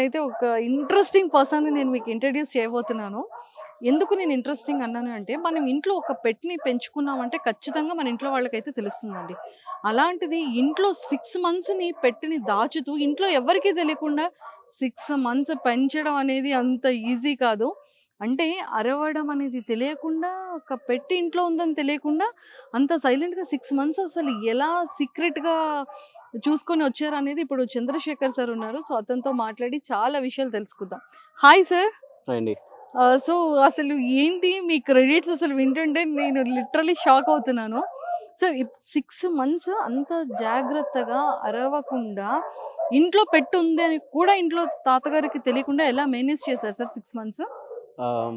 నేనైతే ఒక ఇంట్రెస్టింగ్ పర్సన్‌ని నేను మీకు ఇంట్రడ్యూస్ చేయబోతున్నాను. ఎందుకు నేను ఇంట్రెస్టింగ్ అన్నాను అంటే, మనం ఇంట్లో ఒక పెట్‌ని పెంచుకున్నామంటే ఖచ్చితంగా మన ఇంట్లో వాళ్ళకైతే తెలుస్తుందండి. అలాంటిది ఇంట్లో 6 మంత్స్‌ని పెట్‌ని దాచుతూ ఇంట్లో ఎవ్వరికీ తెలియకుండా 6 మంత్స్ పెంచడం అనేది అంత ఈజీ కాదు. అంటే అరవడం అనేది తెలియకుండా, ఒక పెట్ ఇంట్లో ఉందని తెలియకుండా అంత సైలెంట్‌గా 6 మంత్స్ అసలు ఎలా సీక్రెట్‌గా చూసుకొని వచ్చారనేది ఇప్పుడు చంద్రశేఖర్ సార్ ఉన్నారు. సో, అతనితో మాట్లాడి చాలా విషయాలు తెలుసుకుందాం. Hi sir. అండి. సో, అసలు ఏంటి మీ క్రెడిట్స్ అసలు వింటుంటే నేను లిటరల్లీ షాక్ అవుతున్నాను. సో, 6 మంత్స్ అంత జాగ్రత్తగా అరవకుండా ఇంట్లో పెట్ ఉంది అని కూడా ఇంట్లో తాతగారికి తెలియకుండా ఎలా మేనేజ్ చేశారు సార్ 6 మంత్స్? ఆహ్,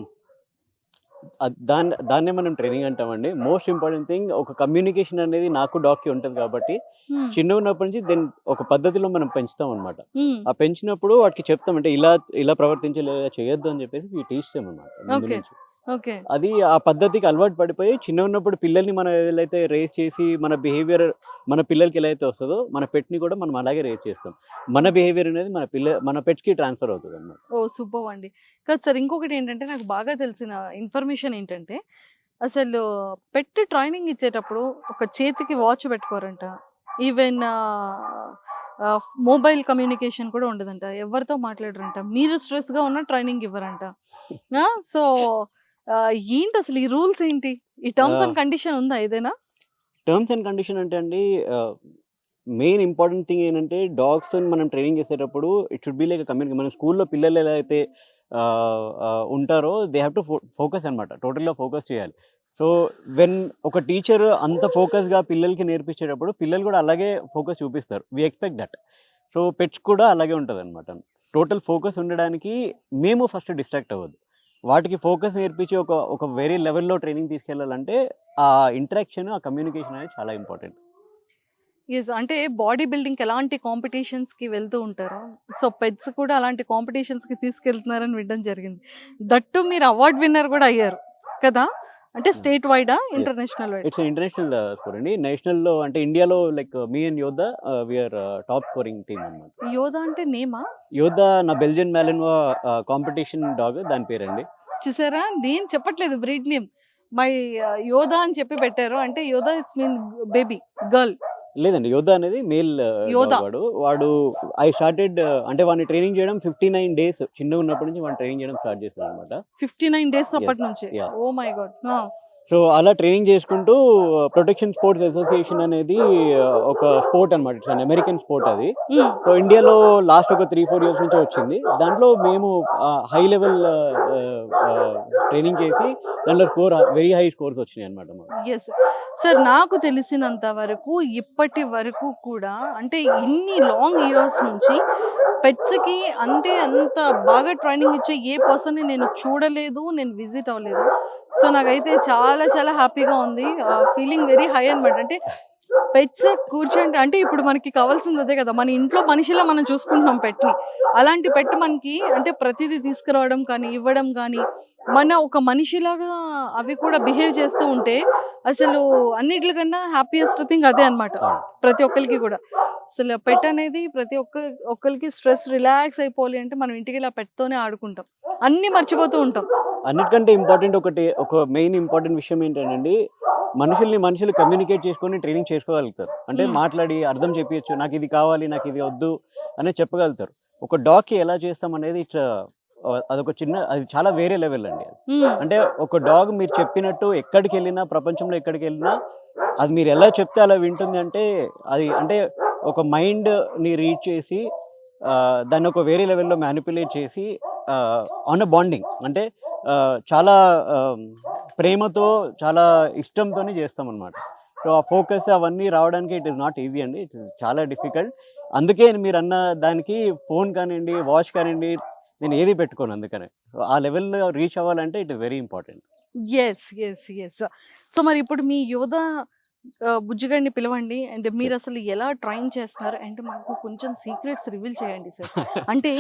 దాన్నే మనం ట్రైనింగ్ అంటామండి. మోస్ట్ ఇంపార్టెంట్ థింగ్ ఒక కమ్యూనికేషన్ అనేది నాకు డాగ్‌కి ఉంటది కాబట్టి, హ్మ్. చిన్నగున్నప్పటి నుంచి ఒక పద్ధతిలో మనం పెంచుతామనమాట. హ్మ్. ఆ పెంచినప్పుడు వాటికి చెప్తాం అంటే ఇలా ఇలా ప్రవర్తించాలి, ఇలా చేయొద్దు అని చెప్పేసి వి టీచ్ దెమ్ అనమాట ముందు ఓకే. నుంచి. ఓకే. అది ఆ పద్ధతికి అలవాటు పడిపోయి చిన్నగున్నప్పుడు పిల్లల్ని మనం ఎలా అయితే రేజ్ చేసి మన బిహేవియర్ మన పిల్లలకి ఎలా అయితే వస్తదో, మన పెట్‌ని కూడా మనం అలాగే రేజ్ చేస్తాం. మన బిహేవియర్ అనేది మన పెట్స్‌కి ట్రాన్స్‌ఫర్ అవుతదనమాట. ఓహ్! సూపర్బ్ అండి. కాదు సార్, ఇంకొకటేంటంటే నాకు బాగా తెలిసిన ఇన్ఫర్మేషన్ ఏంటంటే, అసలు పెట్ ట్రైనింగ్ ఇచ్చేటప్పుడు ఒక చేతికి వాచ్ పెట్టుకోరంట. ఈవెన్ మొబైల్ కమ్యూనికేషన్ కూడా ఉండదంట. ఎవరితో మాట్లాడరంట. మీరు స్ట్రెస్‌గా ఉన్నా ట్రైనింగ్ ఇవ్వరంట. ఆ! సో, ఏంటసలు ఈ రూల్స్ ఏంటి? ఈ టర్మ్స్ ఆహ్, అండ్ కండిషన్ ఉందా ఏదైనా? టర్మ్స్ అండ్ కండిషన్ అంటే అండి ఆహ్ మెయిన్ ఇంపార్టెంట్ థింగ్ ఏంటంటే డాగ్స్‌ని మనం ట్రైనింగ్ చేసేటప్పుడు ఇట్ షుడ్ బి లైక్ మన స్కూల్‌లో పిల్లలు ఎలా అయితే ఉంటారో దే హావ్ టు ఫోకస్ అనమాట. టోటల్‌గా ఫోకస్ చేయాలి. సో, వెన్ ఒక టీచర్ అంత ఫోకస్‌గా పిల్లలకి నేర్పించేటప్పుడు పిల్లలు కూడా అలాగే ఫోకస్ చూపిస్తారు. We expect that. So, pets కూడా అలాగే ఉంటదనమాట. టోటల్ ఫోకస్ ఉండడానికి మేము ఫస్ట్ డిస్ట్రాక్ట్ అవ్వద్దు. వాటికి ఫోకస్ నేర్పించి ఒక ఒక వేరే లెవెల్‌లో ట్రైనింగ్ తీసుకెళ్ళాలంటే ఆ ఇంటరాక్షన్, ఆ కమ్యూనికేషన్ అనేది చాలా ఇంపార్టెంట్. యెస్. అంటే బాడీ బిల్డింగ్‌కి ఎలాంటి కాంపిటీషన్స్‌కి వెళ్తూ ఉంటారో, సో, పెట్స్ కూడా అలాంటి కాంపిటీషన్స్‌కి తీసుకెళ్తున్నారని వినడం జరిగింది. దట్ టూ మీరు అవార్డ్ విన్నర్ కూడా అయ్యారు కదా! అంటే హ్మ్. స్టేట్ వైడా? యెస్. ఇంటర్నేషనల్ వైడా? ఇట్స్ ఇంటర్నేషనల్ స్కోర్ అండి. నేషనల్‌లో అంటే ఇండియాలో like me and Yodha we are top scoring team అన్నమాట. యోధా అంటే నేమా? యోధ నా బెల్జియన్ మాలిన్‌వా కాంపిటీషన్ డాగ్ దాని పేరండి. చూసారా? నేను చెప్పట్లేదు బ్రీడ్ నేమ్. మై యోధా అని చెప్పి పెట్టారు. అంటే యోధా ఇట్స్ మీన్ బేబీ, గర్ల్. లేదండి, యోధ అనేది మేల్ డాగ్ యోధా. వాడు. వాడు ఐ స్టార్టెడ్ అంటే వాడిని ట్రైనింగ్ చేయడం 59 డేస్ చిన్నగున్నప్పటి నుంచి వాడిని ట్రైనింగ్ చేయడం స్టార్ట్ చేశాననమాట. 59 డేస్ యెస్. అప్పటి నుంచి. యాహ్! Oh my God! ఆ! సో, అలా ట్రైనింగ్ చేసుకుంటూ ప్రొటెక్షన్ స్పోర్ట్స్ అసోసియేషన్ అనేది ఒక స్పోర్ట్ అనమాట. ఇట్స్ అన్ అమెరికన్ స్పోర్ట్ అది. హ్మ్. సో, ఇండియాలో లాస్ట్ ఒక 3, 4 ఇయర్స్ నుంచే వచ్చింది. దాంట్లో మేము హై లెవెల్ ట్రైనింగ్ చేసి దాంట్లో వెరీ హై స్కోర్స్ వచ్చినాయన్నమాట మాకు. యెస్. సార్, నాకు తెలిసినంత వరకు ఇప్పటి వరకు కూడా అంటే ఇన్ని లాంగ్ ఇయర్స్ నుంచి పెట్స్‌కి అంటే అంత బాగా ట్రైనింగ్ ఇచ్చే ఏ పర్సన్‌ని నేను చూడలేదు. నేను విజిట్ అవ్వలేదు. సో, నాకైతే చాలా చాలా హ్యాపీగా ఉంది. ఫీలింగ్ వెరీ హై అనమాట. అంటే పెట్స్ కూర్చుంటే అంటే ఇప్పుడు మనకి కావాల్సింది అదే కదా! మన ఇంట్లో మనిషిలా మనం చూసుకుంటున్నాం పెట్‌ని. అలాంటి పెట్ మనకి అంటే ప్రతీదీ తీసుకురావడం కానీ, ఇవ్వడం కానీ, మన ఒక మనిషిలాగా అవి కూడా బిహేవ్ చేస్తూ ఉంటే అసలు అన్నిట్లికన్నా హ్యాపీయెస్ట్ థింగ్ అదే అన్నమాట. అవును. ప్రతి ఒక్కళ్ళకి గూడా. అసలు పెట్ అనేది ప్రతి ఒక్కళ్ళకి స్ట్రెస్ రిలాక్స్ అయిపోవాలి అంటే మనం ఇంటికెళ్ళి ఆ పెట్‌తోనే ఆడుకుంటాం. అన్నీ మర్చిపోతూ ఉంటాం. అన్నిటికంటే ఇంపార్టెంట్ ఒక మెయిన్ ఇంపార్టెంట్ విషయం ఏంటంటేనండి, మనుషులు కమ్యూనికేట్ చేసుకొని ట్రైనింగ్ చేసుకోగలుగుతారు. అంటే హ్మ్. మాట్లాడి అర్థం చెప్పియచ్చు. నాకిది కావాలి, నాకిది వద్దు అనేది చెప్పగలుగుతారు. ఒక డాగ్‌కి ఎలా చేస్తామనేది అది చాలా వేరే లెవెల్ అండి అది. హ్మ్. అంటే ఒక డాగ్ మీరు చెప్పినట్టు ఎక్కడికెళ్ళినా, ప్రపంచంలో ఎక్కడికెళ్ళినా అది మీరు ఎలా చెప్తే అలా వింటుంది అంటే, అది అంటే ఒక మైండ్‌ని రీడ్ చేసి దాన్ని ఒక వేరే లెవెల్‌లో మ్యానిప్యులేట్ చేసి ఆన్ ఎ బాండింగ్ అంటే చాలా ఆహ్, ప్రేమతో, చాలా ఇష్టంతోని చేస్తామనమాట. సో, ఆ ఫోకస్ అవన్నీ రావడానికి ఇట్ ఈస్ నాట్ ఈజీ అండి. ఇట్ ఈస్ చాలా డిఫికల్ట్. అందుకే మీరన్న దానికి ఫోన్ కానియండి, వాచ్ కానియండి, నేను ఏది పెట్టుకోను అందుకనే. సో, ఆ లెవెల్‌లో రీచ్ అవ్వాలంటే it is very important. Yes. Yes. Yes. So, మరి ఇప్పుడు మీ యోధ బుజ్జిగాడిని పిలవండి. And sure. మీరసలు ఎలా ట్రైన్ చేస్తున్నారు? అండ్ మాకు కొంచెం సీక్రెట్స్ రివీల్ చేయండి సార్. అంటే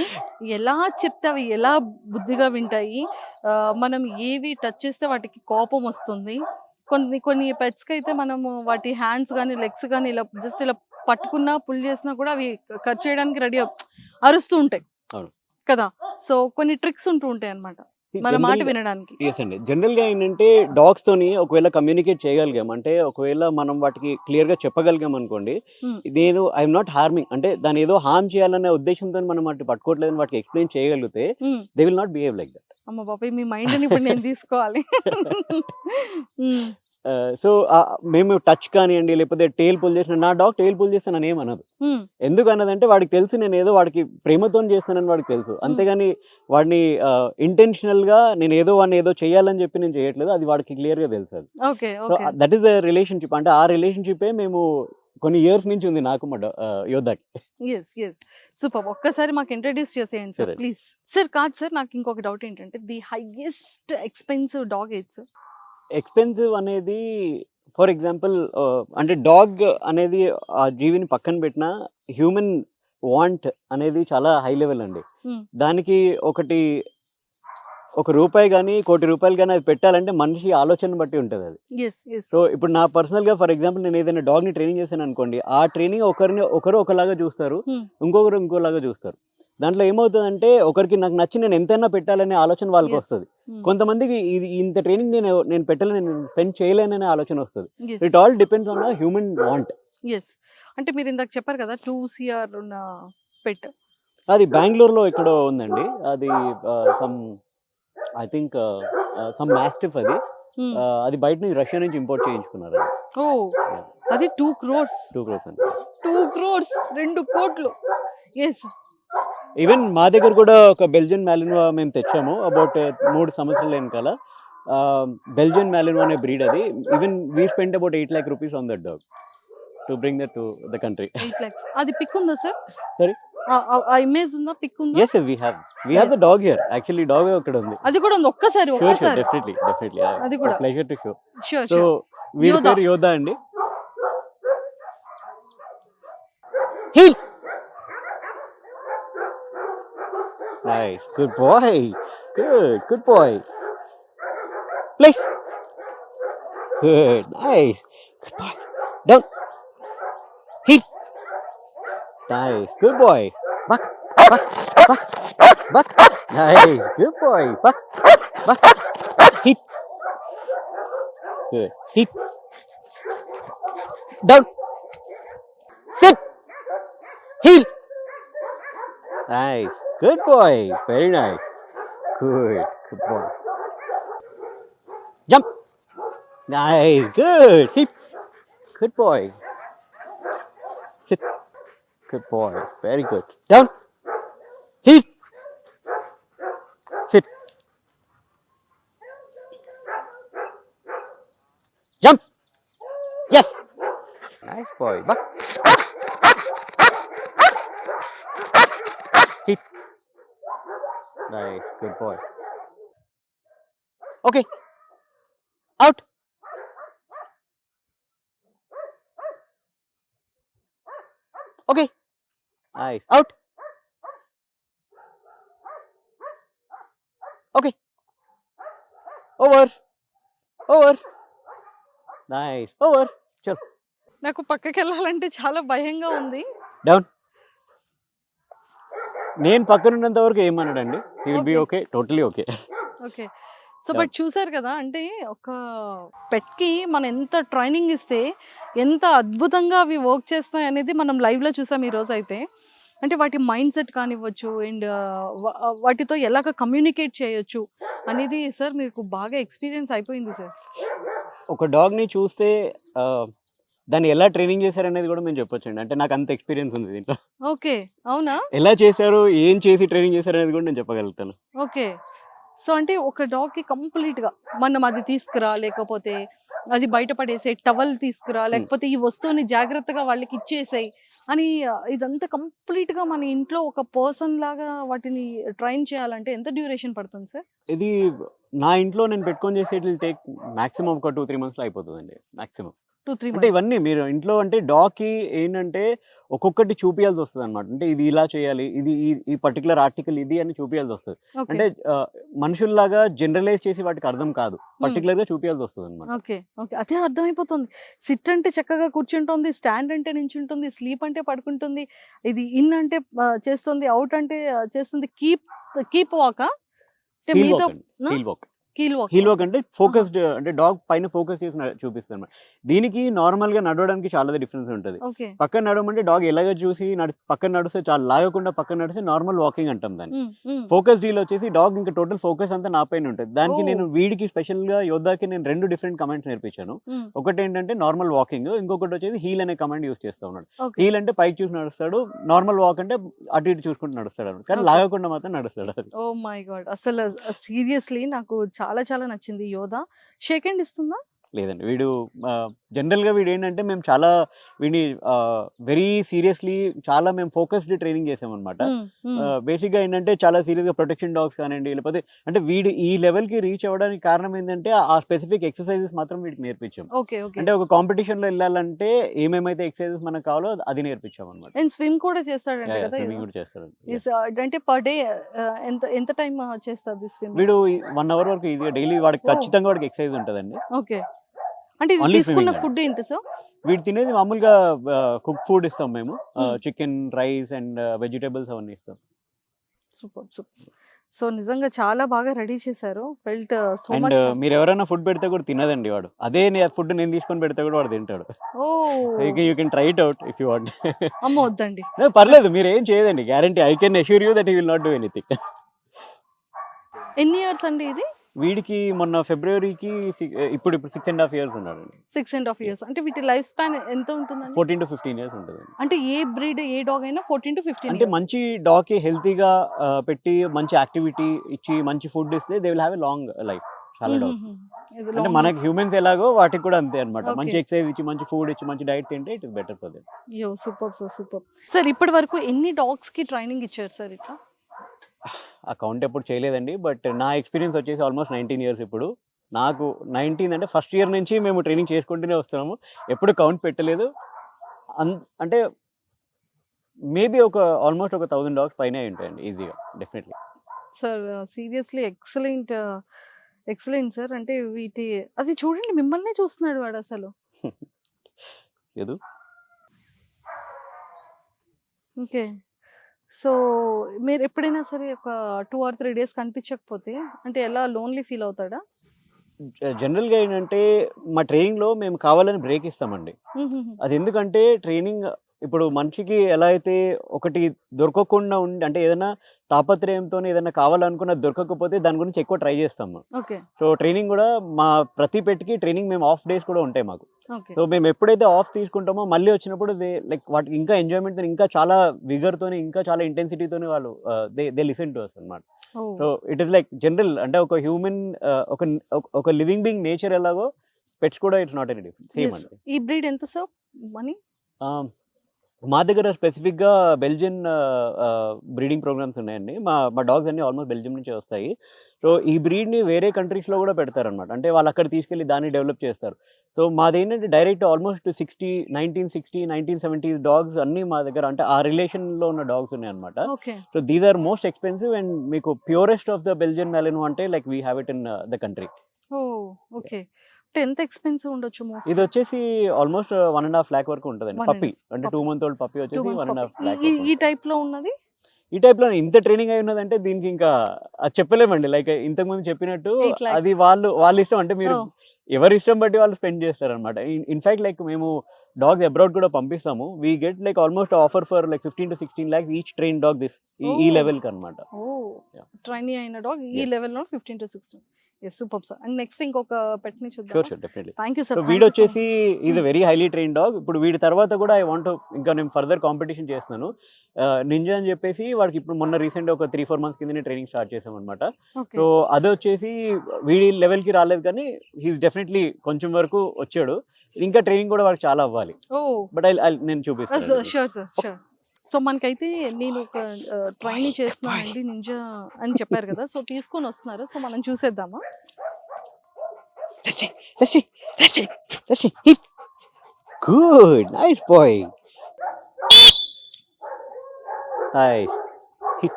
ఎలా చెప్తే అవి ఎలా బుద్ధిగా వింటాయి? మనం ఏవి టచ్ చేస్తే వాటికి కోపమొస్తుంది. కొన్ని కొన్ని పెట్స్‌కైతే మనము వాటి హ్యాండ్స్ గాని, లెగ్స్ గాని ఇలా జస్ట్ ఇలా పట్టుకున్నా, పుల్ చేసినా కూడా అవి కట్ చేయడానికి రెడీ అరుస్తూ ఉంటాయి. అవును. కదా! సో, కొన్ని ట్రిక్స్ ఉంటూ ఉంటాయన్నమాట. మన మాట వినడానికి. యెస్ అండి. జనరల్‌గా ఏంటంటే డాగ్స్‌తోని ఒకవేళ కమ్యూనికేట్ చేయగలిగాం అంటే ఒకవేళ మనం వాటికి క్లియర్‌గా చెప్పగలిగాం అనుకోండి. హ్మ్. నేను ఐ యామ్ నాట్ హార్మింగ్ అంటే దాన్ని ఏదో హార్మ్ చేయాలనే ఉద్దేశ్యంతోని మనం వాటిని పట్టుకోవట్లేదని వాటికి ఎక్స్‌ప్లెయిన్ చేయగలిగితే హ్మ్. They will not behave like that. అమ్మ బాబోయ్! మీ మైండ్‌ని ఇప్పుడు నేను తీసుకోవాలి. హ్మ్. సో, మేము టచ్ కానియండి లేకపోతే టెయిల్ పుల్ చేసిన నా డాగ్ టెయిల్ పుల్ చేస్తే నన్నేమనదు. హ్మ్. ఎందుకన్నదంటే వాడికి తెలుసు నేనేదో వాడికి ప్రేమతోని చేస్తున్నానని వాడికి తెలుసు. హ్మ్. అంతేగాని వాడిని ఇంటెన్షనల్‌గా నేనేదో వాడిని ఏదో చేయాలని చెప్పి నేను చేయట్లేదు. అది వాడికి క్లియర్‌గా తెలుసది. Okay. So, okay. That is the relationship. అంటే ఆ రిలేషన్‌షిప్పే మేము కొన్ని ఇయర్స్ నుంచి ఉంది నాకు మా యోధాకి. యెస్. యెస్. సూపర్బ్! ఒక్కసారి మాకు ఇంట్రొడ్యూస్ చేసేయండి సార్ సరే. ప్లీజ్. సార్ కాదు సార్ నాకు ఇంకొక డౌట్ ఏంటంటే ది హైయెస్ట్ ఎక్స్‌పెన్సివ్ డాగ్ ఏది సార్? ఎక్స్‌పెన్సివ్ అనేది ఫర్ ఎగ్జాంపుల్ అంటే డాగ్ అనేది ఆ జీవిని పక్కన పెట్టినా హ్యూమన్ వాంట్ అనేది చాలా హై లెవెల్ అండి. హ్మ్. దానికి ఒకటి ఒక రూపాయి గాని, కోటి రూపాయలు గాని అది పెట్టాలంటే మనిషి ఆలోచనను బట్టి ఉంటదది. యెస్. యెస్. సో, ఇప్పుడు నా పర్సనల్‌గా ఫర్ ఎగ్జాంపుల్ నేను ఏదైనా డాగ్‌ని ట్రైనింగ్ చేశాననుకోండి. ఆ ట్రైనింగ్ ఒకరు ఒకలాగా చూస్తారు. హ్మ్. ఇంకొకరు ఇంకోలాగా చూస్తారు. దాంట్లో ఏమవుతదంటే ఒకరికి నాకు నచ్చి నేను ఎంతైనా పెట్టాలనే ఆలోచన యెస్. వాళ్ళకొస్తది. హ్మ్. కొంతమందికి ఇది ఇంత ట్రైనింగ్ నేను పెట్టలేను, నేను స్పెండ్ చేయలేననే ఆలోచన వస్తది. Yes. It all depends on the human want. Yes. అంటే మీరిందాక చెప్పారు కదా! 2 సీఆర్ ఉన్న పెట్. అది బెంగుళూరులో ఎక్కడో ఉందండి. అది some I think some mastiff అది. హ్మ్. అది బయట నుంచి రష్యా నుంచి ఇంపోర్ట్ చేయించుకున్నారది. ఓహ్! యాహ్! అది 2 క్రోర్స్. 2 క్రోర్స్ అండి. 2 క్రోర్స్ 2,00,00,000. యెస్. ఈవెన్ మా దగ్గర కూడా ఒక బెల్జియన్ మాలినోవా మేము తెచ్చాము. అబౌట్ 3 సంవత్సరాల ఎనకాల. బెల్జియన్ మాలినోవా అనే బ్రీడ్ అది. Even we spent about 8,00,000 rupees on that dog to bring that to the country. 8 lakhs. అది పిక్ ఉందా సార్? సారీ? ఆ ఇమేజ్ ఉందా? పిక్ ఉందా? Yes, we have. We have the dog here. Actually dog అక్కడ ఉంది. అది కూడా ఉంది. ఒక్కసారి, షూర్, ఒక్కసారి. డెఫినెట్లీ. అది కూడా. Pleasure to show. Sure, so, sure. వీడి యోధా. పేరు యోధా అండి. Hi! Nice. Good boy. Good boy. Please. Good. Nice. Good boy. Down. Hit. Nice. Good boy. Buck. Buck. Nice. Good boy. Buck. Hit. Good. Hit. Down. Sit. Heel. Nice. Good boy. Very nice. Good boy. Jump. Nice. Good. Hit. Good boy. Sit. Good boy. Very good. Down. Heel. Sit. Jump. Yes. Nice boy. Buck. Hit. Nice. Good boy. Okay. Out. Okay. Nice. Out. Okay. Over. Nice. Over. Chal. నాకు పక్కకెళ్ళాలంటే చాలా భయంగా ఉంది. Down. నేను పక్కనున్నంత వరకు ఏమనడండి. He will be okay. Okay. Totally okay. Okay. So, but చూసారు కదా! అంటే ఒక పెట్‌కి మనం ఎంత ట్రైనింగ్ ఇస్తే ఎంత అద్భుతంగా అవి వర్క్ చేస్తాయనేది మనం లైవ్‌లో చూసాం ఈరోజైతే. అంటే వాటి మైండ్ సెట్ కానివ్వచ్చు అండ్ వాటితో ఎలాగ కమ్యూనికేట్ చేయొచ్చు అనేది సార్ మీకు బాగా ఎక్స్‌పీరియన్స్ అయిపోయింది సార్. ఒక డాగ్‌ని చూస్తే దాన్ని ఎలా ట్రైనింగ్ చేశారనేది కూడా మేము చెప్పొచ్చండి. అంటే నాకు అంత ఎక్స్‌పీరియన్స్ ఉంది దీంట్లో. ఓకే. అవునా? ఎలా చేశారు? ఏం చేసి ట్రైనింగ్ చేశారనేది కూడా నేను చెప్పగలుగుతాను. ఓకే. సో, అంటే ఒక డాగ్‌కి కంప్లీట్‌గా మనం అది తీసుకురా, లేకపోతే అది బయట పడేసేయి, టవల్ తీసుకురా, లేకపోతే ఈ వస్తువుని జాగ్రత్తగా వాళ్ళకి ఇచ్చేసేయి అని ఇదంతా కంప్లీట్‌గా మన ఇంట్లో ఒక పర్సన్ లాగా వాటిని ట్రైన్ చేయాలంటే ఎంత డ్యూరేషన్ పడుతుంది సార్? ఇది నా ఇంట్లో నేను పెట్టుకొని చేసి ఇట్ విల్ టేక్ మాక్సిమం ఒక 2, 3 మంత్స్‌లో అయిపోతదండి. మాక్సిమం. 2-3 అంటే మంత్స్. ఇవన్నీ మీరు ఇంట్లో అంటే డాగ్‌కి ఏంటంటే ఒక్కొక్కటి చూపియాల్సి వస్తదనమాట. అంటే ఇది ఇలా చేయాలి. ఇది ఈ ఈ పర్టిక్యులర్ ఆర్టికల్ ఇది అని చూపియాల్సి వస్తది. ఓకే. అంటే మనుషుల్లాగా జనరలైజ్ చేసి వాటికి అర్థం కాదు. పర్టిక్యులర్‌గా చూపియాల్సి వస్తదనమాట. ఓకే. ఓకే. అదే అర్థమైపోతుంది. సిట్ అంటే చక్కగా కూర్చుంటోంది. స్టాండ్ అంటే నించుంటుంది. స్లీప్ అంటే పడుకుంటుంది. ఇది ఇన్ అంటే చేస్తుంది. ఔట్ అంటే చేస్తుంది. కీప్ వాకా? అంటే హీల్ మీతో వాక్ అండి. ఆ? Heel walk. Heel walk. Heel walk okay. అంటే ఆహా! ఫోకస్డ్ అంటే డాగ్ పైన ఫోకస్ చేసి చూపిస్తదనమాట. దీనికి నార్మల్‌గా నడవడానికి చాలా డిఫరెన్స్ ఉంటది. ఓకే. పక్కన నడవమంటే డాగ్ ఎలాగో చూసి పక్కన నడుస్తే చాలు. లాగకుండా పక్కన నడిస్తే నార్మల్ వాకింగ్ అంటాం దాన్ని. హ్మ్. ఫోకస్ డీల్ వచ్చేసి డాగ్ ఇంకా టోటల్ ఫోకస్ అంతా నా పైన ఉంటది. దానికి ఓహ్! నేను వీడికి స్పెషల్‌గా యోద్ధాకి నేను 2 డిఫరెంట్ కమాండ్స్ నేర్పించాను. హ్మ్. ఒకటేంటంటే నార్మల్ వాకింగ్. ఇంకొకటి వచ్చేసి హీల్ అనే కమాండ్ యూజ్ చేస్తా ఉన్నాడు. ఓకే. హీల్ అంటే పైకి చూసి నడుస్తాడు. నార్మల్ వాక్ అంటే అటు ఇటు చూసుకుంటూ నడుస్తాడు. కానీ ఓకే. లాగకుండా మాత్రం నడుస్తాడు. అది. Oh my God! అసలు సీరియస్‌లీ నాకు చాలా చాలా నచ్చింది యోధ. షేక్ హ్యాండ్ ఇస్తుందా? లేదండి. వీడు జనరల్‌గా వీడేంటంటే మేము చాలా వీడిని వెరీ సీరియస్‌లీ చాలా మేము ఫోకస్డ్ ట్రైనింగ్ చేసామనమాట. హ్మ్. బేసిక్‌గా ఏంటంటే చాలా సీరియస్‌గా ప్రొటెక్షన్ డాగ్స్ కానియండి, లేకపోతే అంటే వీడు ఈ లెవెల్‌కి రీచ్ అవ్వడానికి కారణం ఏందంటే ఆ స్పెసిఫిక్ ఎక్సర్‌సైజెస్ మాత్రం వీడికి నేర్పించాం. ఓకే. ఓకే. అంటే ఒక కాంపిటీషన్‌లో ఎళ్ళాలంటే ఏమేమైతే ఎక్సర్‌సైజెస్ మనకు కావాలో అది నేర్పించామనమాట. అండ్ స్విమ్ కూడా చేస్తాడంట యాహ్! కదా! స్విమ్మింగ్ కూడా చేస్తాడండి. యాహ్! అంటే పర్ డే ఎంత ఎంత టైమ్ చేస్తది స్విమ్మింగ్? వీడు 1 అవర్ వరకు ఈజీగా డైలీ వాడికి ఓహ్! ఖచ్చితంగా వాడికి ఎక్సర్‌సైజ్ ఉంటదండి. ఓకే. అంటే ఇది ఓన్లీ తీసుకున్న స్విమ్మింగ్ అండి. ఫుడ్ ఏంటి సార్? వీడు తినేది మామూలుగా కుక్ ఫుడ్ ఇస్తాం మేము. హ్మ్. చికెన్, రైస్ అండ్ వెజిటబుల్స్ అవన్నీ ఇస్తాం. సూపర్. సో, నిజంగా చాలా బాగా రెడీ చేశారు. Felt so and much happy. మీరెవరైనా ఫుడ్ పెడితే కూడా తినదండి వాడు. అదే ఫుడ్ నేను తీసుకొని పెడితే కూడా వాడు తింటాడు. Oh! You can try it out if you want. అమ్మో! వద్దండి. పర్లేదు మీరేం చేయదండి. Guarantee I can assure you that he will not do anything. ఎన్ని ఇయర్స్ అండి ఇది? వీడికి మొన్న ఫిబ్రవరికి ఇప్పుడు 6.5 ఇయర్స్ ఉన్నాడండి. 6.5 ఇయర్స్. అంటే వీటి లైఫ్ స్పాన్ ఎంత ఉంటుందండి? 14-15 ఇయర్స్ ఉంటదండి. అంటే ఏ బ్రీడ్, ఏ డాగ్ అయినా 14-15 అంటే ఇయర్స్. మంచి డాగ్‌కి హెల్తీగా పెట్టి మంచి యాక్టివిటీ ఇచ్చి మంచి ఫుడ్ ఇస్తే they will have a long life చాలా డాగ్స్. హుహుహు. ఇది అంటే లాంగ్ మనకి హ్యూమన్స్ ఎలాగో వాటికి కూడా అంతే అన్నమాట. ఓకే. మంచి ఎక్సర్‌సైజ్ ఇచ్చి, మంచి ఫుడ్ ఇచ్చి, మంచి డైట్ తింటే it is better for them. Super sir. Super. Sir ఇప్పటి వరకు ఎన్ని డాగ్స్‌కి ట్రైనింగ్ ఇచ్చారు సార్ ఇట్లా? ఆ కౌంట్ ఎప్పుడు చేయలేదండి. బట్ నా ఎక్స్‌పీరియన్స్ వచ్చేసి ఆల్‌మోస్ట్ 19 ఇయర్స్ ఇప్పుడు. నాకు 19 అంటే ఫస్ట్ ఇయర్ నుంచి మేము ట్రైనింగ్ చేసుకుంటూనే వస్తున్నాము. ఎప్పుడు కౌంట్ పెట్టలేదు. అన్ అంటే మేబీ ఆల్‌మోస్ట్ ఒక 1000 డాగ్స్ పైనే అయ్యుంటాయండి ఈజీగా. Definitely. Sir seriously excellent sir. అంటే అది చూడండి మిమ్మల్నే చూస్తున్నాడు వాడసలు. యదు. ఓకే. సో, మీరెప్పుడైనా సరే ఒక 2 ఆర్ 3 డేస్ కనిపించకపోతే అంటే ఎలా లోన్‌లీ ఫీల్ అవుతాడా? జనరల్‌గా ఏంటంటే మా ట్రైనింగ్‌లో మేము కావాలని బ్రేక్ ఇస్తామండి. హుహుహు. అది ఎందుకంటే ట్రైనింగ్ ఇప్పుడు మనిషికి ఎలా అయితే ఒకటి దొరకకుండా అంటే ఏదైనా తాపత్రయంతోని ఏదైనా కావాలనుకున్నది దొరకకపోతే దాని గురించి ఎక్కువ ట్రై చేస్తాము. ఓకే. సో, ట్రైనింగ్ గూడా మా ప్రతి పెట్‌కి ట్రైనింగ్ మేము ఆఫ్ డేస్ కూడా ఉంటాయి మాకు. ఓకే. సో, మేము ఎప్పుడైతే ఆఫ్ తీసుకుంటామో మళ్ళీ వచ్చినప్పుడు లైక్ వాటికి ఇంకా ఎంజాయ్‌మెంట్‌తోని ఇంకా చాలా విగర్‌తోని ఇంకా చాలా ఇంటెన్సిటీతోని వాళ్ళు దే లిసన్ టు అస్ అన్నమాట. Oh! So, it is like general అంటే ఒక హ్యూమన్ ఒక ఒక లివింగ్ బీయింగ్ నేచర్ ఎలాగో పెట్స్ కూడా it's not any different. Same yes. అండి. ఈ బ్రీడ్ ఎంత సార్ మనీ? మా దగ్గర స్పెసిఫిక్‌గా బెల్జియన్ బ్రీడింగ్ ప్రోగ్రామ్స్ ఉన్నాయండి. మా మా డాగ్స్ అన్నీ ఆల్‌మోస్ట్ బెల్జియం నుంచే వస్తాయి. సో, ఈ బ్రీడ్‌ని వేరే కంట్రీస్‌లో గూడా పెడతారనమాట. అంటే వాళ్ళు అక్కడ తీసుకెళ్ళి దాన్ని డెవలప్ చేస్తారు. సో, మాదేంటంటే డైరెక్ట్ ఆల్‌మోస్ట్ 1960, 1970s డాగ్స్ అన్నీ మా దగ్గర అంటే ఆ రిలేషన్‌లో ఉన్న డాగ్స్ ఉన్నాయన్నమాట. Okay. So, these are most expensive and మీకు purest of the Belgian Malinois అంటే like we have it in the country. Oh! Okay. అంటే ఎంత ఎక్స్‌పెన్సివ్ ఉండొచ్చు మోస్ట్‌లీ? ఇదొచ్చేసి ఆల్‌మోస్ట్ 1.5 లాక్ వరకు ఉంటదండి. 1.5 పప్పీ అంటే 2 పప్పీ. మంత్ ఓల్డ్ పప్పీ 2 వచ్చేసి మంత్స్ 1.5 పప్పీ. లాక్ ఈ వరకు ఈ ఉంటది. టైప్‌లో ఉన్నది? ఈ టైప్‌లో ఇంత ట్రైనింగ్ అయి ఉన్నదంటే దీనికి ఇంకా అది చెప్పలేమండి. లైక్ ఇంతకుముందు చెప్పినట్టు 8 lakhs. అది వాళ్ళ ఇష్టం. అంటే మీరు ఓహ్! ఎవరి ఇష్టం బట్టి వాళ్ళు స్పెండ్ చేస్తారనమాట. ఇన్‌ఫాక్ట్ లైక్ మేము డాగ్స్ అబ్రాడ్ కూడా పంపిస్తాము. We get like almost offer for like 15-16 lakhs each trained dog ఈ ఓహ్! లెవెల్‌కి అనమాట. ఓహ్! యాహ్! ట్రైనీ అయిన డాగ్ ఈ యెస్. లెవెల్‌లో 15-16. Superb sir. అండ్ నెక్స్ట్ ఇంకొక పెట్‌ని చూద్దామా? Sure definitely. Thank you so, sir. Thank you so much. వీడొచ్చేసి is hmm. A very highly trained dog. ఇప్పుడు వీడి తర్వాత కూడా ఐ వాంట్ టు ఇంకా నేను ఫర్దర్ కాంపిటీషన్ చేస్తున్నాను. నింజా అని చెప్పేసి వాడికి ఇప్పుడు మొన్న రీసెంట్‌గా ఒక 3-4 మంత్స్ కిందనే ట్రైనింగ్ స్టార్ట్ చేసామనమాట. ఓకే. సో, అదొచ్చేసి వీడి లెవెల్‌కి రాలేదు కానీ హి ఈస్ డెఫినెట్‌లీ కొంచెం వరకు వచ్చాడు. ఇంకా ట్రైనింగ్ కూడా వాడికి చాలా అవ్వాలి. ఓహ్! బట్ నేను చూపిస్తానండి మీకు. Sure sir. షూర్. సో, మనకైతే నేను ఒక ట్రైనీ చేస్తున్నానండి నింజా అని చెప్పారు కదా! సో, తీసుకొనొస్తున్నారు. సో, మనం చూసేద్దామా? Let's see. Hit. Good. Nice boy. Nice. Hit.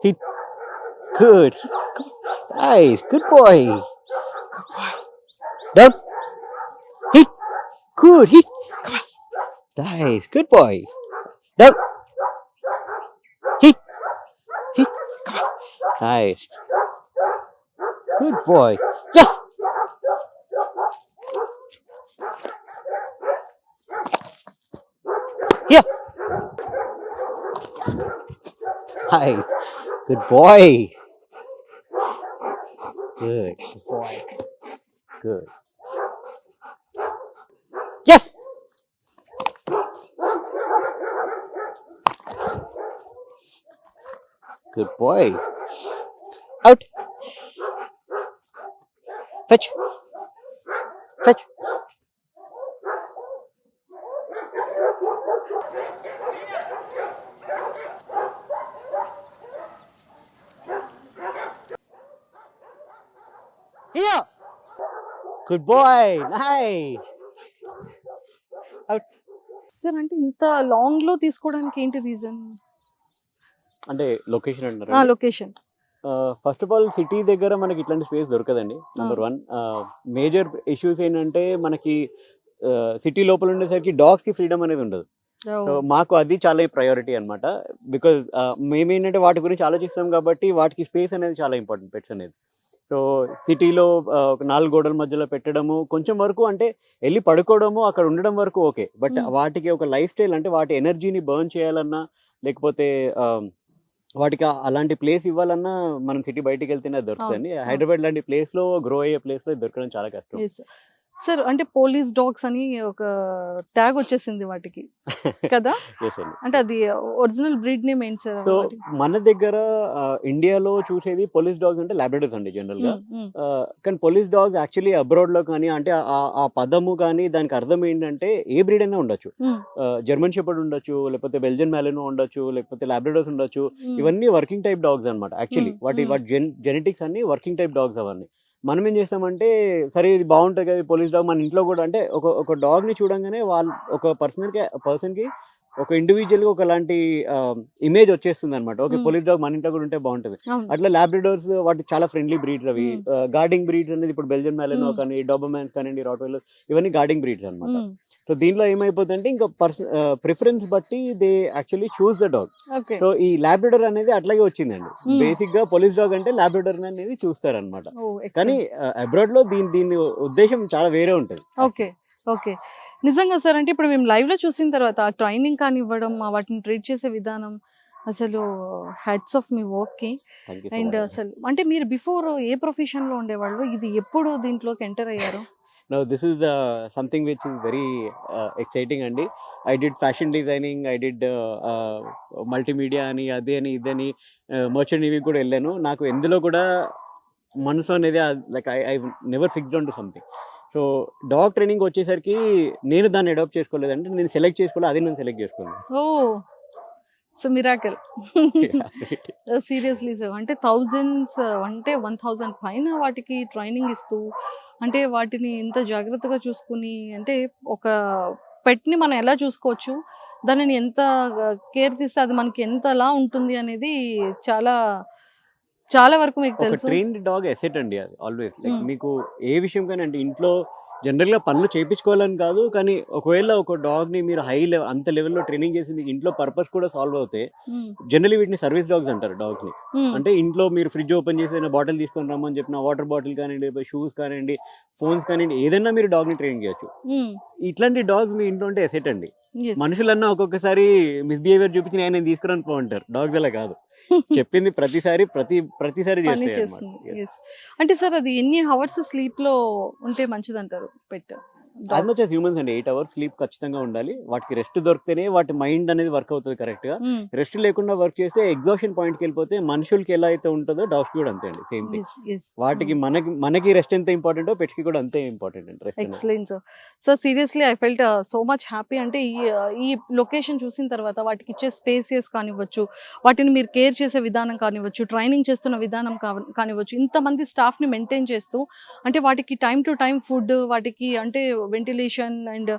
Hit. Good. Nice. Good boy. Good boy. Down. Hit. Good. Hit. Come on. Nice. Good boy. Down. Hit. Hit. Come on. Nice. Good boy. Yes. Here. Hi. Good boy. Good. Good boy. Good. Yes. Good boy. Out. Fetch. Fetch. Here. Good boy. Nice. Out. Sir అంటే ఇంత long లో తీసుకోవడానికి ఏంటి reason? అంటే location అంటారా? Location. First of all city దగ్గర మనకి ఇట్లాంటి స్పేస్ దొరకదండి. నెంబర్ 1 మేజర్ ఇష్యూస్ ఏంటంటే మనకి సిటీ లోపల ఉండేసరికి డాగ్స్ కి ఫ్రీడమ్ అనేది ఉండదు. సో మాకు అది చాలా ప్రయారిటీ అన్నమాట. బికాజ్ మేమేంటంటే వాటి గురించి ఆలోచిస్తాం కాబట్టి వాటికి స్పేస్ అనేది చాలా ఇంపార్టెంట్ పెట్స్ అనేది. సో సిటీలో ఒక 4 గోడల మధ్యలో పెట్టడము కొంచెం వరకు అంటే వెళ్ళి పడుకోవడము అక్కడ ఉండడం వరకు ఓకే. బట్ వాటికి ఒక లైఫ్ స్టైల్ అంటే వాటి ఎనర్జీని బర్న్ చేయాలన్నా లేకపోతే వాటికి అలాంటి ప్లేస్ ఇవ్వాలన్నా మనం సిటీ బయటికి వెళ్తేనే అది దొరుకుతుంది. హైదరాబాద్ లాంటి ప్లేస్ లో గ్రో అయ్యే ప్లేస్ లో దొరకడం చాలా కష్టం. సార్ అంటే పోలీస్ డాగ్స్ అని ఒక ట్యాగ్ వచ్చేసింది వాటికి కదా? అంటే అది ఒరిజినల్ బ్రీడ్ నేమ్ ఏంటి సార్? సో మన దగ్గర ఇండియాలో చూసేది పోలీస్ డాగ్స్ అంటే లాబ్రడోర్స్ అండి జనరల్ గా. కానీ పోలీస్ డాగ్స్ యాక్చువల్లీ అబ్రాడ్ లో కానీ అంటే ఆ పదము కానీ దానికి అర్థం ఏంటంటే ఏ బ్రీడ్ అయినా ఉండొచ్చు. జర్మన్ షెపర్డ్ ఉండొచ్చు, లేకపోతే బెల్జియన్ మ్యాలినో ఉండొచ్చు, లేకపోతే లాబ్రడోర్స్ ఉండొచ్చు. ఇవన్నీ వర్కింగ్ టైప్ డాగ్స్ అనమాట. యాక్చువల్లీ వాటి జెనెటిక్స్ అన్ని వర్కింగ్ టైప్ డాగ్స్ అవన్నీ. మనం ఏం చేస్తామంటే సరే ఇది బాగుంటుంది కదా పోలీస్ డాగ్, మన ఇంట్లో కూడా అంటే ఒక డాగ్ని చూడంగానే వాళ్ళు ఒక పర్సన్కి ఒక ఇండివిజువల్గా ఒకలాంటి ఇమేజ్ వచ్చేస్తుంది అనమాట. ఓకే పోలీస్ డాగ్ మన ఇంట్లో కూడా ఉంటే బాగుంటుంది. అట్లా లాబ్రడోర్స్ వాటి చాలా ఫ్రెండ్లీ బ్రీడ్స్ అవి. గార్డింగ్ బ్రీడ్స్ అనేది ఇప్పుడు బెల్జియన్ మ్యాలినో కానీ డాబర్మాన్స్ కానివ్వండి, రాట్వైలర్స్ ఇవన్నీ గార్డింగ్ బ్రీడ్స్ అనమాట. సో దీనిలో ఏమైపోతుందంటే ఇంకా ప్రిఫరెన్స్ బట్టి they actually choose the dog. So ఈ లాబ్రడోర్ అనేది అట్లాగే వచ్చిందండి. బేసిక్ గా పోలీస్ డాగ్ అంటే లాబ్రడోర్ అనేది చూస్తారనమాట. కానీ అబ్రాడ్ లో దీని ఉద్దేశం చాలా వేరే ఉంటుంది. ఓకే ఓకే నిజంగా సార్. అంటే ఇప్పుడు మేము లైవ్ లో చూసిన తర్వాత ఆ ట్రైనింగ్ కానీ ఇవ్వడం, వాటిని ట్రీట్ చేసే విధానం అసలు హ్యాట్స్ ఆఫ్ మీ వర్క్ కి. అండ్ అసలు అంటే మీరు బిఫోర్ ఏ ప్రొఫెషన్ లో ఉండేవాళ్ళు, ఇది ఎప్పుడు దీంట్లోకి ఎంటర్ అయ్యారు? No, this is something which is very exciting అండి. I did fashion designing, I did multimedia అని అదే అని ఇదని మర్చెంట్ నేవీ కూడా వెళ్ళాను. నాకు ఎందులో కూడా మనసు అనేది like I never fixed on to something. So dog training వచ్చేసరికి నేను దాన్ని అడాప్ట్ చేసుకోలేదంటే నేను సెలెక్ట్ చేసుకోవాలి, అది నేను సెలెక్ట్ చేసుకోలేదు. ఓ సో మిరాకిల్ సీరియస్లీ సార్. అంటే థౌజండ్స్ అంటే 1000 పైన వాటికి ట్రైనింగ్ ఇస్తూ అంటే వాటిని ఎంత జాగ్రత్తగా చూసుకుని అంటే ఒక పెట్ని మనం ఎలా చూసుకోవచ్చు, దానిని ఎంత కేర్ తీస్తే అది మనకి ఎంతలా ఉంటుంది అనేది చాలా చాలా వరకు మీకు తెలుసు. ట్రైన్డ్ డాగ్ అసెట్ అండి అది ఆల్వేస్. లైక్ మీకు ఏ విషయం కానీ అంటే ఇంట్లో జనరల్గా పనులు చేయించుకోవాలని కాదు, కానీ ఒకవేళ ఒక డాగ్ని మీరు హై లెవెల్ అంత లెవెల్లో ట్రైనింగ్ చేసి మీకు ఇంట్లో పర్పస్ కూడా సాల్వ్ అవుతాయి. జనరల్లీ వీటిని సర్వీస్ డాగ్స్ అంటారు డాగ్స్ని. అంటే ఇంట్లో మీరు ఫ్రిడ్జ్ ఓపెన్ చేసి బాటిల్ తీసుకొని రమ్మని చెప్పిన వాటర్ బాటిల్ కానివ్వండి, షూస్ కానివ్వండి, ఫోన్స్ కానివ్వండి, ఏదైనా మీరు డాగ్ని ట్రైనింగ్ చేయొచ్చు. ఇట్లాంటి డాగ్స్ మీ ఇంట్లో ఉంటే అసెట్ అండి. మనుషులన్నా ఒక్కొక్కసారి మిస్బిహేవియర్ చూపించి నేను తీసుకురాని పోంటారు. డాగ్స్ అలా కాదు, చెప్పింది ప్రతిసారి చేస్తాయి. అంటే సార్ అది ఎన్ని అవర్స్ స్లీప్ లో ఉంటే మంచిది అంటారు పెట్? యాజ్ మచ్ యాజ్ హ్యూమన్స్ అండి 8 hours స్లీప్ ఖచ్చితంగా ఉండాలి. వాటికి రెస్ట్ దొరికితేనే వాటి మైండ్ అనేది వర్క్ అవుతుంది కరెక్ట్ గా. రెస్ట్ లేకుండా వర్క్ చేస్తే ఎగ్జాషన్ పాయింట్ కి వెళ్ళిపోతే మనుషులకి ఎలా అయితే ఉంటుందో డాగ్స్ కూడా అంతే అండి, సేమ్ థింగ్. వాటికి మనకి రెస్ట్ ఎంత ఇంపార్టెంటో పెట్స్ కి కూడా అంతే ఇంపార్టెంట్ అండి rest. Excellent sir. So seriously I felt so much happy. అంటే ఈ లొకేషన్ చూసిన తర్వాత వాటికి ఇచ్చే స్పేసెస్ కానివ్వచ్చు, వాటిని మీరు కేర్ చేసే విధానం కానివ్వచ్చు, ట్రైనింగ్ చేస్తున్న విధానం కానివ్వచ్చు, ఇంతమంది స్టాఫ్ ని మెయింటైన్ చేస్తూ అంటే వాటికి టైం టు టైం ఫుడ్, వాటికి అంటే వెంటిలేషన్ అండ్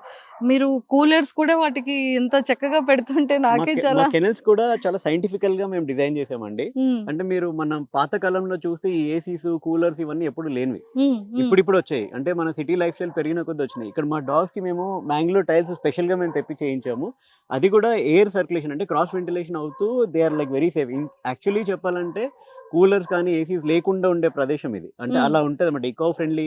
మీరు కూలర్స్ కూడా వాటికి ఎంత చక్కగా పెడుతుంటే నాకే మా చాలా కెనల్స్ కూడా చాలా సైంటిఫికల్ గా మేము డిజైన్ చేసామండి. ఉమ్, అంటే మీరు మనం పాత కాలంలో చూస్తే ఈ ఏసీస్, కూలర్స్ ఇవన్నీ ఎప్పుడు లేనివి. ఉమ్, ఉమ్. ఇప్పుడు వచ్చాయి. అంటే మన సిటీ లైఫ్ స్టైల్ పెరిగిన కొద్దీ వచ్చినాయి. ఇక్కడ మా డాగ్స్ కి మేము మ్యాంగ్లో టైల్స్ స్పెషల్ గా మేము తెప్పి చేయించాము. అది కూడా ఎయిర్ సర్క్యులేషన్ అంటే క్రాస్ వెంటిలేషన్ అవుతూ they are like very safe. Actually చెప్పాలంటే కూలర్స్ కానీ ఏసీస్ లేకుండా ఉండే ప్రదేశం ఇది. అంటే Hmm. అలా ఉంటది అన్నమాట. ఈకో ఫ్రెండ్లీ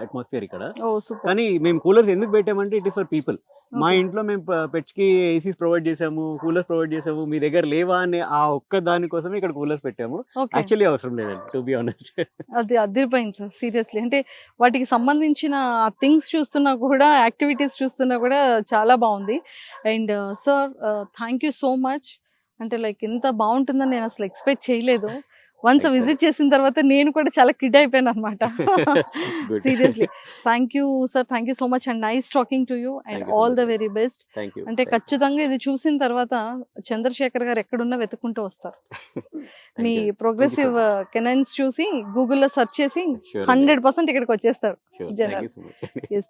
అట్మాస్ఫియర్ ఇక్కడ. ఓ సూపర్. కానీ మేము కూలర్స్ ఎందుకు పెట్టామంటే ఇట్ ఇస్ ఫర్ పీపుల్. మా ఇంట్లో మేము పెట్స్ కి ఏసీస్ ప్రొవైడ్ చేసాము, కూలర్స్ ప్రొవైడ్ చేసాము. మీ దగ్గర లేవా అని ఆ ఒక్క దానికోసమే ఇక్కడ కూలర్స్ పెట్టాము. ఓకే, యాక్చువల్లీ అవసరం లేదండి, టు బి ఆనెస్ట్. అది అదిరిపోయింది సార్ సీరియస్లీ. అంటే వాటికి సంబంధించిన థింగ్స్ చూస్తున్నా కూడా, యాక్టివిటీస్ చూస్తున్నా కూడా చాలా బాగుంది. And sir thank you so much. అంటే లైక్ ఎంత బాగుంటుందని నేను అసలు ఎక్స్పెక్ట్ చేయలేదు. Once Thank you. విజిట్ చేసిన తర్వాత నేను కూడా చాలా కిడ్ అయిపోయాను అనమాట. Good. Seriously thank you sir, thank you so much and nice talking to you and Thank you so all the much. Very best. Thank you. అంటే ఖచ్చితంగా ఇది చూసిన తర్వాత చంద్రశేఖర్ గారు ఎక్కడున్నా వెతుక్కుంటూ వస్తారు. మీ ప్రోగ్రెసివ్ కెనన్స్ చూసి గూగుల్లో సెర్చ్ చేసి 100% ఇక్కడికి వచ్చేస్తారు. General.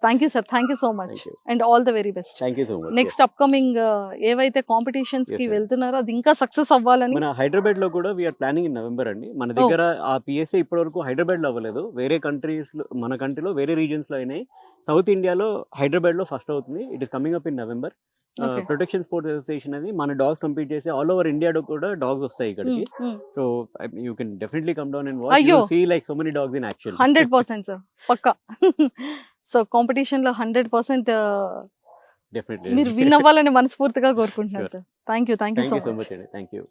Thank you sir, thank you so much and all the very best. Thank you so much. Next upcoming ఏవైతే కాంపిటీషన్స్ కి Yes, sir. వెళ్తున్నారో అది ఇంకా సక్సెస్ అవ్వాలని. మన హైదరాబాద్ లో కూడా వీఆర్ ప్లానింగ్ ఇన్ నవంబర్ అండి. మన దగ్గర ఆ పిఎస్ఏ ఇప్పటి వరకు హైదరాబాద్ లో అవ్వలేదు. వేరే కంట్రీస్ లో, మన కంట్రీలో వేరే రీజన్స్ లో అయినాయి. సౌత్ ఇండియాలో హైదరాబాద్ లో ఫస్ట్ అవుతుంది. It is coming up in November. Okay. Protection sports association అని మన డాగ్స్ కంపీట్ చేసి ఆల్ ఓవర్ ఇండియాలో కూడా డాగ్స్ వస్తాయి ఇక్కడికి. So you can definitely come down and watch. అయ్యో. See like so many dogs in action. 100% sir, పక్కా. So competition లో 100% డెఫినెట్లీ. మీరు విన్ అవ్వాలని మనస్ఫూర్తిగా కోరుకుంటున్నాను sir. Thank you so thank you so much. Much అండి. Thank you.